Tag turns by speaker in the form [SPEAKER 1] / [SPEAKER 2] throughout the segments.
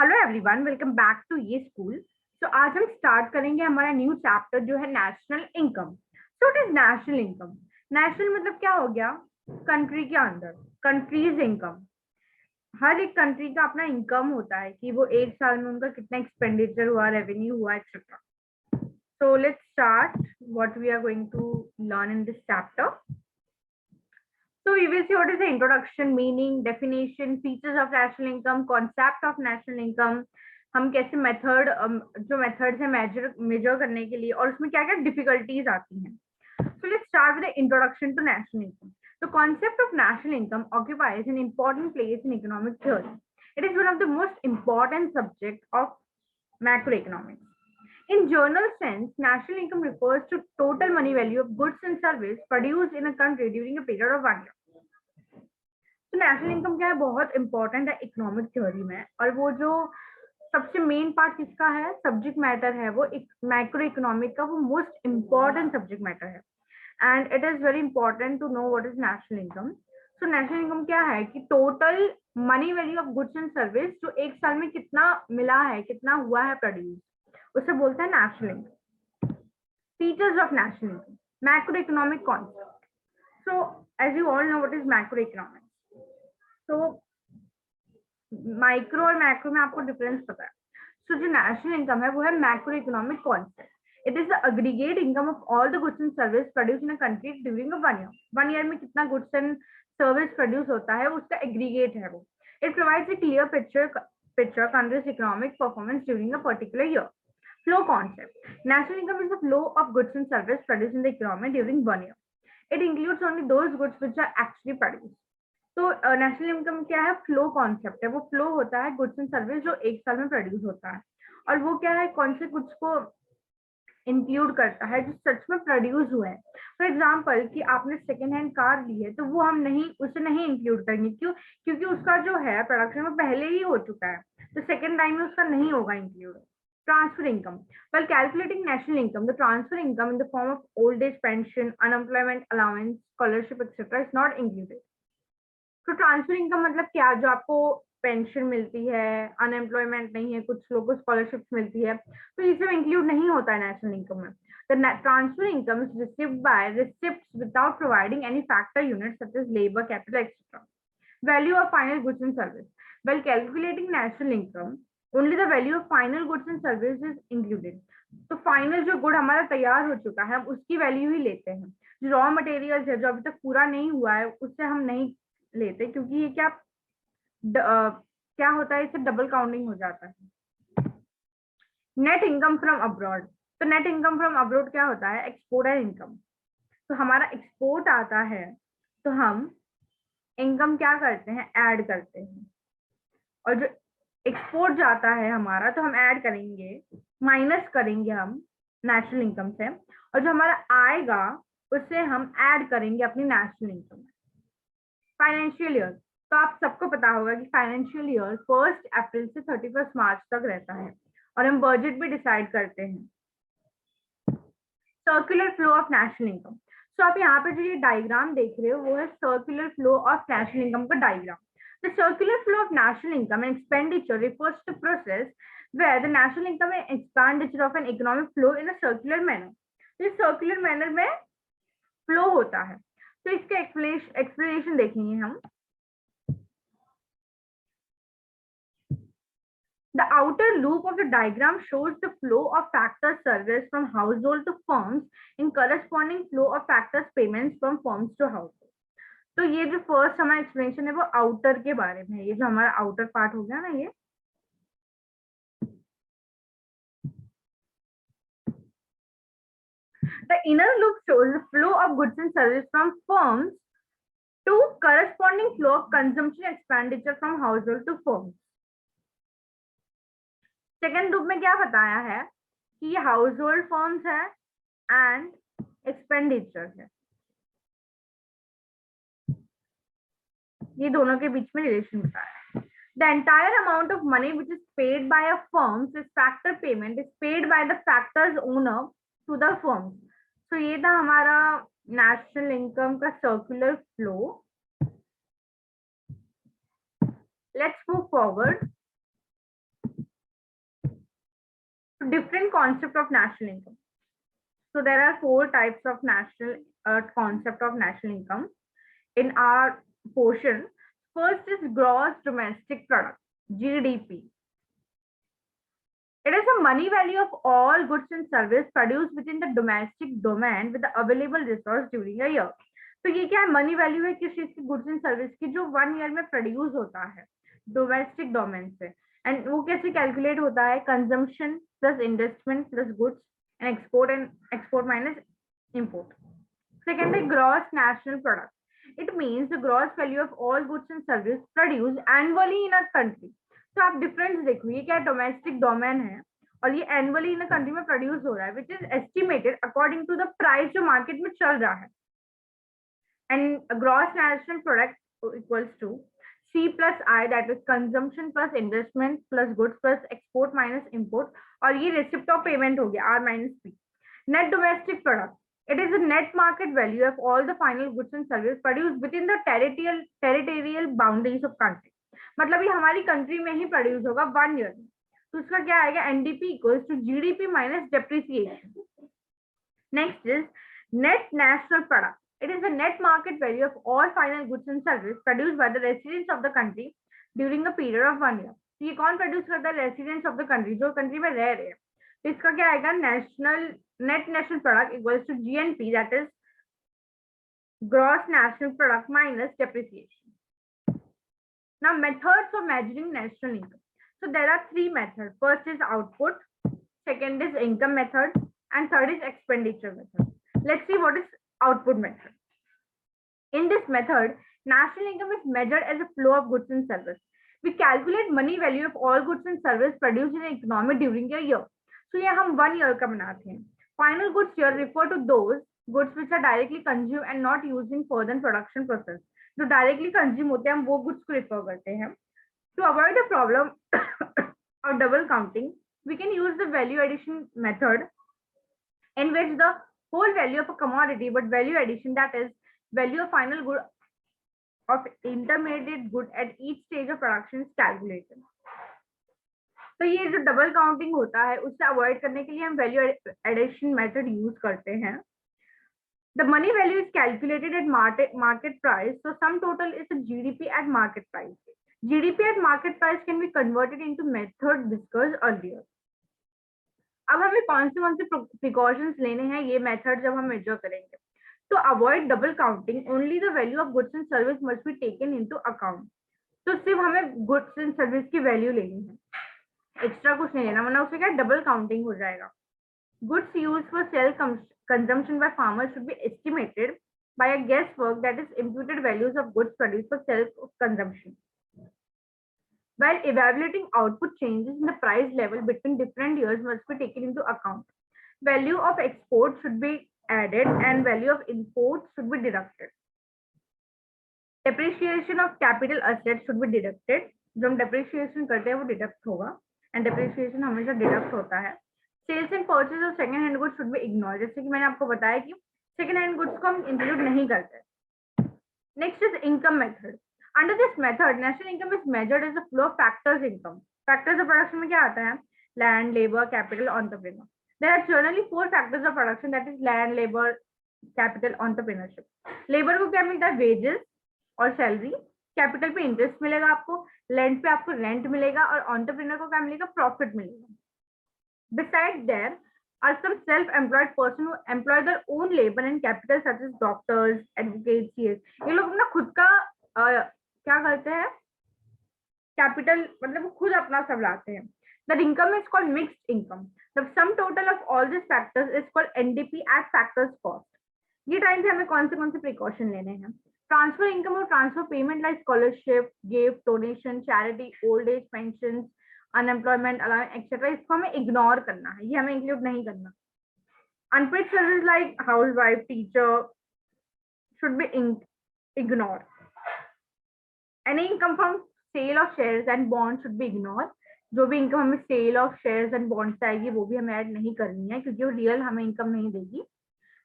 [SPEAKER 1] Hello everyone, welcome back to ये school. तो आज हम स्टार्ट करेंगे हमारा न्यू चैप्टर जो है national income. So it is national income. National मतलब क्या हो गया? कंट्री के अंदर, कंट्रीज इनकम। हर एक कंट्री का अपना इनकम होता है कि वो एक साल में उनका कितना एक्सपेंडिचर हुआ, रेवेन्यू हुआ, etcetera. So let's start what we are going to learn in this chapter. So we will see what is the introduction, meaning, definition, features of national income, concept of national income. हम कैसे method जो methods है major करने के लिए, और उसमें क्या क्या डिफिकल्टीज आती हैं. So let's start with the introduction to national income. The concept of national income occupies an important place in economic theory. It is one of the most important subjects of macroeconomics. In general sense, national income refers to total money value of goods and service produced in a country during a period of 1 year. तो national income क्या है, बहुत important है economic theory में. और वो जो सबसे मेन पार्ट किसका है, सब्जेक्ट मैटर है, वो मैक्रो इकोनॉमिक का वो मोस्ट इंपॉर्टेंट सब्जेक्ट मैटर है. And it is very important to know what is national income. So national income क्या है कि total money value of goods and service जो एक साल में कितना मिला है, कितना हुआ है प्रोड्यूस, उसे बोलते हैं national income. Features of national income, macro economic concept. So as you all know what is macro economic. तो माइक्रो और मैक्रो में आपको डिफरेंस पता है. सो जो नेशनल इनकम है वो है macro economic concept. It is the aggregate income of all the goods and service produce in a country during a 1 year. 1 year में कितना गुड्स एंड सर्विस प्रोड्यूस होता है उसका एग्रीगेट है वो. It provides a clear picture country's economic performance during a particular year. Flow concept. National income is the flow of goods and service produce in the economy during 1 year. It includes only those goods which are actually produced. तो national income क्या है, flow concept है. वो flow होता है goods and service जो एक साल में प्रोड्यूस होता है. और वो क्या है, कौन से गुड्स को इंक्लूड करता है जो सच में प्रोड्यूस हुए हैं. फॉर एग्जाम्पल कि आपने सेकेंड हैंड कार ली है तो वो हम नहीं उसे नहीं इंक्लूड करेंगे. क्यों? क्योंकि उसका जो है प्रोडक्शन में पहले ही हो चुका है, तो सेकेंड टाइम में उसका नहीं होगा include. Transfer income. While calculating national income, the transfer income in the form of old age pension, unemployment allowance, scholarship, etc. is not included. तो ट्रांसफर इनकम मतलब क्या, जो आपको पेंशन मिलती है, अनएम्प्लॉयमेंट नहीं है, कुछ लोगों को स्कॉलरशिप मिलती है, तो ये सब इंक्लूड नहीं होता है नेशनल इनकम में. The transfer income is received by receipts without providing any factor unit such as labour, capital, etcetera. Value of final goods and service. While calculating national income, only the value of final goods and service is included. तो final जो good हमारा तैयार हो चुका है हम उसकी value ही लेते हैं. जो रॉ मटेरियल्स है जो अभी तक पूरा नहीं हुआ है उससे हम नहीं लेते, क्योंकि ये क्या होता है, इससे डबल काउंटिंग हो जाता है. Net income from abroad. तो नेट इनकम फ्रॉम अब्रॉड क्या होता है, एक्सपोर्टर इनकम. तो हमारा एक्सपोर्ट आता है तो हम इनकम क्या करते हैं, ऐड करते हैं. और जो एक्सपोर्ट जाता है हमारा तो हम ऐड करेंगे, माइनस करेंगे हम नेशनल इनकम से. और जो हमारा आएगा उससे हम ऐड करेंगे अपनी नेशनल इनकम में. Financial year. तो आप सबको पता होगा कि फाइनेंशियल ईयर 1 अप्रैल से 31 मार्च तक रहता है और हम बजट भी डिसाइड करते हैं. Circular flow of national income. So आप यहाँ पे जो ये डायग्राम देख रहे हो वो है circular flow of national income का diagram. The circular flow of national income and expenditure refers to the process where the national income and expenditure of an economic flow in a circular manner. तो इस circular manner में flow होता है. तो इसका explanation देखेंगे हम. The outer loop of the diagram shows the flow of factors service from household to firms and corresponding flow of factors payments from firms to household. तो ये जो फर्स्ट हमारा एक्सप्लेनेशन है वो आउटर के बारे में है. ये जो हमारा आउटर पार्ट हो गया ना, ये the inner loop shows the flow of goods and service from firms to corresponding flow of consumption expenditure from household to firms. Second loop में क्या बताया है कि ये हाउस होल्ड फर्म्स है एंड एक्सपेंडिचर है. ये दोनों के बीच में रिलेशन बताया है. The entire amount of money which is paid by a firm is factor payment is paid by the factor's owner to the firm. So ये था हमारा नेशनल इनकम का circular flow. Let's move forward. different concept of national income. So there are 4 types of national concept of national income in our portion. First is gross domestic product, GDP. It is the money value of all goods and service produced within the domestic domain with the available resource during a year. तो ये क्या है, money value है किस चीज की, goods and service की, जो 1 ईयर में प्रोड्यूस होता है डोमेस्टिक डोमेन से. एंड वो कैसे कैलकुलेट होता है, consumption plus investment plus goods and export minus import. Second है gross national product. It means the gross value of all goods and service produce annually in a country. तो आप difference देखो, ये क्या डोमेस्टिक डोमेन है और ये annually in a country में प्रोड्यूस हो रहा है, which is estimated according to the price जो मार्केट में चल रहा है. And gross national product equals to C plus I, that is consumption plus investment plus goods plus export minus import, और ये receipt of payment हो गया R minus P. Net domestic product, it is the net market value of all the final goods and services produced within the territorial boundaries of country. मतलब ये हमारी country में ही produce होगा 1 year में. तो उसका क्या आएगा, NDP equals to GDP minus depreciation. Next is net national product. It is the net market value of all final goods and services produced by the residents of the country during a period of 1 year. तो ये कौन produce करता है, residents of the country, जो country में रह रहे हैं. तो इसका क्या आएगा, net national product equals to GNP, that is gross national product minus depreciation. Now methods of measuring national income. So there are 3 methods. First is output, second is income method, and third is expenditure method. Let's see what is output method. In this method, national income is measured as a flow of goods and service. We calculate money value of all goods and service produced in an economy during a year. So ये हम 1 year का बनाते हैं. Final goods here refer to those goods which are directly consumed and not used in further production process. जो directly consume होते हैं हम वो गुड्स को रिफर करते हैं. To avoid the problem of double counting, we can use the value addition method in which the whole value of a commodity but value addition, that is value of final good of intermediate good at each stage of production is calculated. तो ये जो double counting होता है उससे avoid करने के लिए हम वैल्यू एडिशन मेथड यूज करते हैं. The money value is calculated at market price, so sum total is the GDP at market price. GDP at market price can be converted into method discussed earlier. अब हमें कौन से precautions लेने हैं ये method जब हम मेजर करेंगे. तो avoid double counting, only the value of goods and service must be taken into account. तो सिर्फ हमें गुड्स एंड सर्विस की वैल्यू लेनी है, एक्स्ट्रा कुछ नहीं लेना, वरना उससे क्या डबल काउंटिंग हो जाएगा. Goods used for self-consumption by farmers should be estimated by a guesswork, that is imputed values of goods produced for self-consumption. While evaluating output, changes in the price level between different years must be taken into account. Value of export should be added and value of imports should be deducted. Depreciation of capital assets should be deducted. जो हम depreciation करते हैं वो deduct होगा, and depreciation हमेशा deduct होता है. Sales and purchase of second hand goods should be ignore. जैसे कि मैंने आपको बताया कि सेकंड हैंड गुड्स को हम इंक्लूड नहीं करते. Next is income method. Under this method national income is measured as the flow of factors income. Factors of production में क्या आता है, land, labour, capital, entrepreneur. There are generally 4 factors of production, that is land, labour, capital, entrepreneurship. Labour को क्या मिलता है, wages और salary. Capital पे इंटरेस्ट मिलेगा आपको, लैंड पे आपको रेंट मिलेगा, और एंटरप्रेन्योर को क्या मिलेगा, प्रॉफिट मिलेगा. Besides, there are some self-employed person who employ their own labor and capital, such as doctors, advocates. ये लोग अपना खुद का क्या करते हैं, कैपिटल मतलब वो खुद अपना सब लाते हैं. The income is called mixed income. The sum total of all these factors is called NDP as factors cost. ये टाइम पे हमें कौन से प्रिकॉशन लेने हैं. ट्रांसफर इनकम और transfer payment like scholarship, gift, donation, charity, old age pension, unemployment allowance etcetera, इसको हमें इग्नोर करना है, ये हमें इंक्लूड नहीं करना. Unpaid service like house wife, teacher should be ignore. Any income from sale of shares and bond should be ignore. जो भी इनकम हमें sale of shares and bond से आएगी वो भी हमें ऐड नहीं करनी है, क्योंकि वो रियल हमें इनकम नहीं देगी.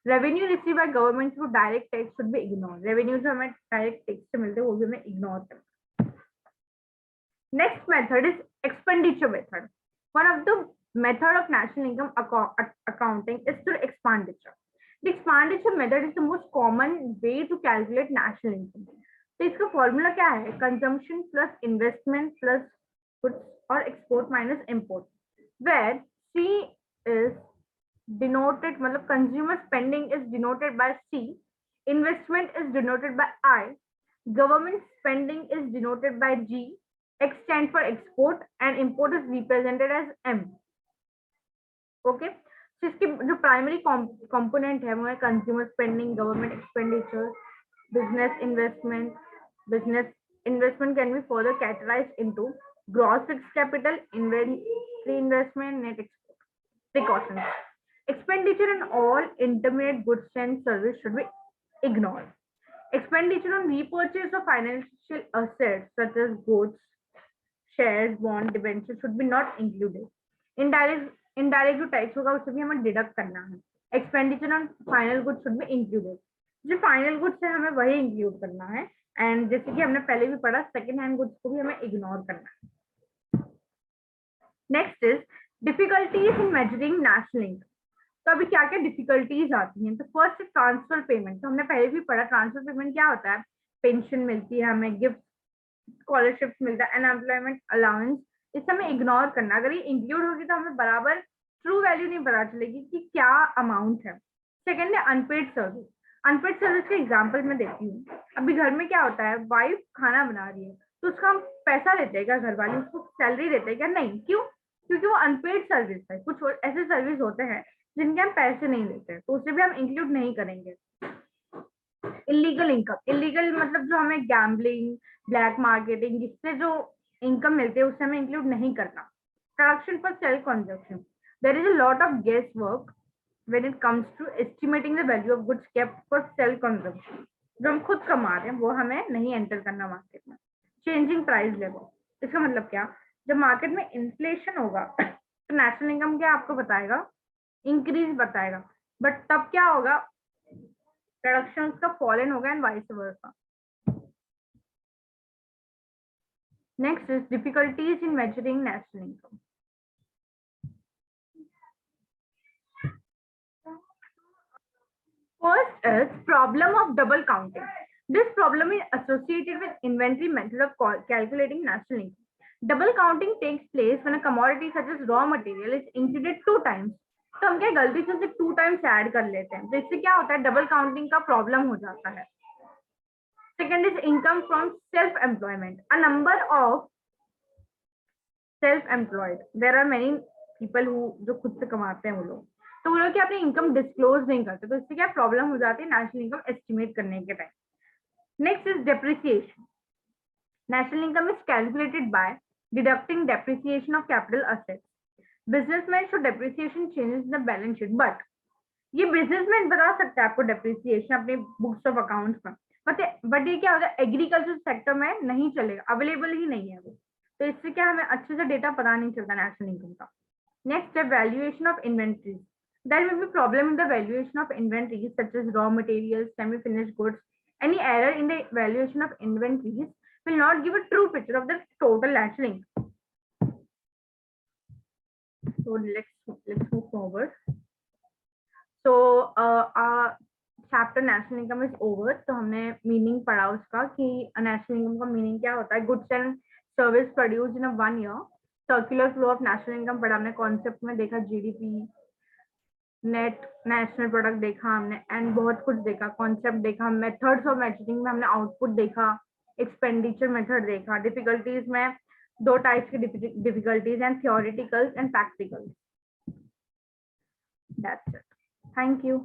[SPEAKER 1] Revenue receive by government through direct tax should be ignore. Revenue जो हमें डायरेक्ट टैक्स से मिलते हैं वो भी हमें इग्नोर करना. Next method is expenditure method. One of the method of national income accounting is through expenditure. The expenditure method is the most common way to calculate national income. तो इसका formula क्या है? Consumption plus investment plus goods और export minus import, where C is denoted, मतलब consumer spending is denoted by C, investment is denoted by I, government spending is denoted by G, X stands for export and import is represented as M. Okay, तो इसके जो primary component है वो है consumer spending, government expenditure, business investment. Business investment can be further categorized into gross fixed capital, inventory investment, net export. Precautions. Expenditure on all intermediate goods and services should be ignored. Expenditure on repurchase of financial assets such as goods, shares, bond, debentures should be not included. Indirect जो tax होगा उसे भी हमें deduct करना है. Expenditure on final goods should be included. जो final goods है हमें वही इंक्लूड करना है. एंड जैसे कि हमने पहले भी पढ़ा, सेकेंड हैंड गुड्स को भी हमें इग्नोर करना है. Next is difficulties in measuring national income. तो अभी क्या क्या डिफिकल्टीज आती हैं? तो फर्स्ट ट्रांसफर पेमेंट. तो हमने पहले भी पढ़ा ट्रांसफर पेमेंट क्या होता है. पेंशन मिलती है हमें, गिफ्ट, स्कॉलरशिप मिलता है, अनएम्प्लॉयमेंट अलाउंस, इसे हमें इग्नोर करना. अगर ये इंक्लूड होगी तो हमें बराबर ट्रू वैल्यू नहीं पता चलेगी कि क्या अमाउंट है. सेकेंड है अनपेड सर्विस. अनपेड सर्विस का एग्जांपल मैं देती हूँ. अभी घर में क्या होता है, वाइफ खाना बना रही है तो उसका हम पैसा देते हैं क्या? घर वाले उसको सैलरी देते हैं क्या? नहीं. क्यों? क्योंकि वो अनपेड सर्विस है. कुछ ऐसे सर्विस होते हैं जिनके हम पैसे नहीं देते, तो उसे भी हम इंक्लूड नहीं करेंगे. Illegal income. इलीगल मतलब जो हमें गैम्बलिंग, ब्लैक मार्केटिंग, जिससे जो इनकम मिलती है उसे हमें इंक्लूड नहीं करना. Production for self consumption. There is a lot of guess work when it comes to estimating the value of goods kept for self consumption. जो हम खुद कमा रहे हैं वो हमें नहीं एंटर करना मार्केट में. Changing price level. इसका मतलब क्या? जब मार्केट में इन्फ्लेशन होगा तो नेशनल इनकम क्या आपको बताएगा? इंक्रीज बताएगा. बट तब क्या होगा? प्रोडक्शन का फॉलन होगा and vice versa. Next is difficulties in measuring national income. First is problem of double counting. This problem is associated with inventory method of calculating national income. Double counting takes place when a commodity such as raw material is included 2 times. तो हम क्या गलती से उसे 2 times add कर लेते हैं, तो इससे क्या होता है? डबल काउंटिंग का प्रॉब्लम हो जाता है. Second is income from self employment. A number of self employed. There are many people who जो खुद से कमाते हैं वो लोग, तो वो लोग क्या अपनी इनकम डिस्क्लोज नहीं करते, तो इससे क्या प्रॉब्लम हो जाती है नेशनल इनकम एस्टिमेट करने के time. Next is depreciation. National income is calculated by deducting depreciation of capital assets. Businessman should depreciation changes in the balance sheet. But ये बिजनेसमैन बता सकता है आपको डेप्रिसिएशन अपने बुक्स ऑफ अकाउंट्स में, but ये क्या होता है? एग्रीकल्चर सेक्टर में नहीं चलेगा, अवेलेबल ही नहीं है वो, तो इससे क्या हमें अच्छे से डेटा पता नहीं चलता नेशनल इनकम का. नेक्स्ट है valuation of inventories. There will be problem in the valuation of inventories such as raw materials, semi-finished goods. Any error in the valuation of inventories will not give a true picture of the total national income. So let's move forward. So chapter national income is over. तो हमने meaning पढ़ा उसका कि national income का meaning क्या होता है. Goods and service produce in 1 year. Circular flow of national income पढ़ा हमने. कॉन्सेप्ट में देखा जीडीपी, नेट नेशनल प्रोडक्ट देखा हमने, एंड बहुत कुछ देखा. कॉन्सेप्ट देखा, मेथड्स ऑफ मेजरिंग में हमने आउटपुट देखा, एक्सपेंडिचर मेथड देखा. डिफिकल्टीज में 2 टाइप्स की difficulties and theoreticals and practicals. That's it. Thank you.